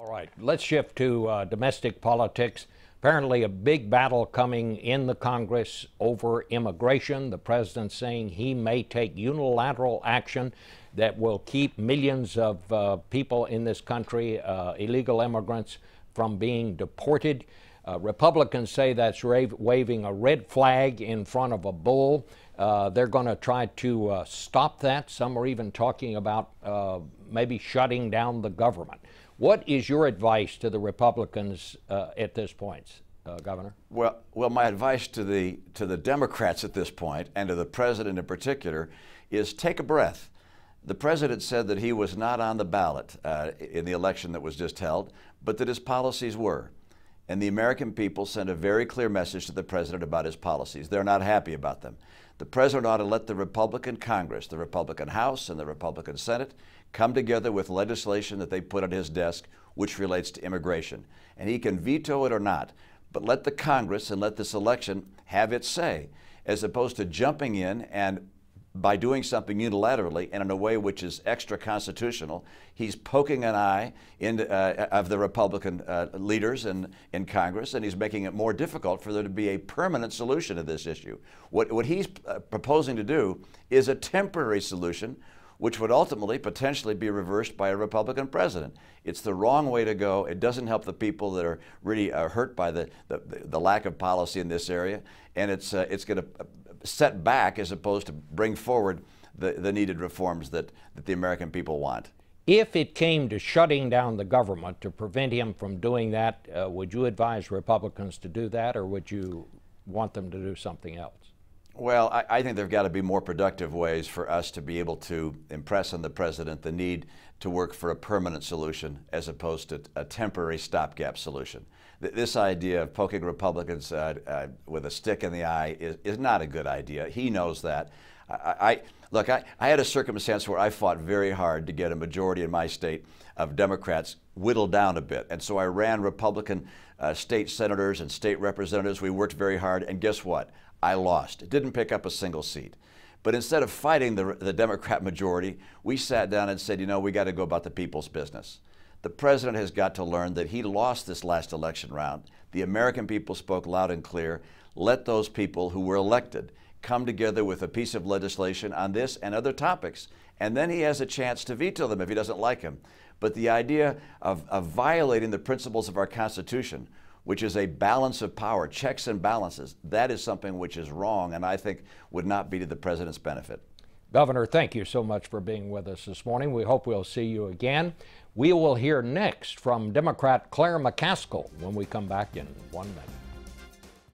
All right, let's shift to domestic politics. Apparently a big battle coming in the Congress over immigration. The president saying he may take unilateral action that will keep millions of people in this country, illegal immigrants, from being deported. Republicans say that's waving a red flag in front of a bull. They're going to try to stop that. Some are even talking about maybe shutting down the government. What is your advice to the Republicans at this point, Governor? Well, my advice to the Democrats at this point, and to the president in particular, is take a breath. The president said that he was not on the ballot in the election that was just held, but that his policies were. And the American people sent a very clear message to the president about his policies. They're not happy about them. The president ought to let the Republican Congress, the Republican House and the Republican Senate come together with legislation that they put on his desk which relates to immigration. And he can veto it or not, but let the Congress and let this election have its say, as opposed to jumping in and by doing something unilaterally and in a way which is extra constitutional, he's poking an eye of the Republican leaders in Congress, and he's making it more difficult for there to be a permanent solution to this issue. What he's proposing to do is a temporary solution which would ultimately potentially be reversed by a Republican president. It's the wrong way to go. It doesn't help the people that are really hurt by the lack of policy in this area, and it's going to set back as opposed to bring forward the needed reforms that the American people want. If it came to shutting down the government to prevent him from doing that, would you advise Republicans to do that, or would you want them to do something else? Well, I think there have got to be more productive ways for us to be able to impress on the president the need to work for a permanent solution as opposed to a temporary stopgap solution. This idea of poking Republicans with a stick in the eye is not a good idea. He knows that. Look, I had a circumstance where I fought very hard to get a majority in my state of Democrats whittled down a bit. And so I ran Republican state senators and state representatives. We worked very hard, and guess what? I lost. It didn't pick up a single seat. But instead of fighting the Democrat majority, we sat down and said, you know, we got to go about the people's business. The president has got to learn that he lost this last election round. The American people spoke loud and clear. Let those people who were elected come together with a piece of legislation on this and other topics, and then he has a chance to veto them if he doesn't like them. But the idea of violating the principles of our Constitution, which is a balance of power, checks and balances, that is something which is wrong and I think would not be to the president's benefit. Governor, thank you so much for being with us this morning. We hope we'll see you again. We will hear next from Democrat Claire McCaskill when we come back in 1 minute.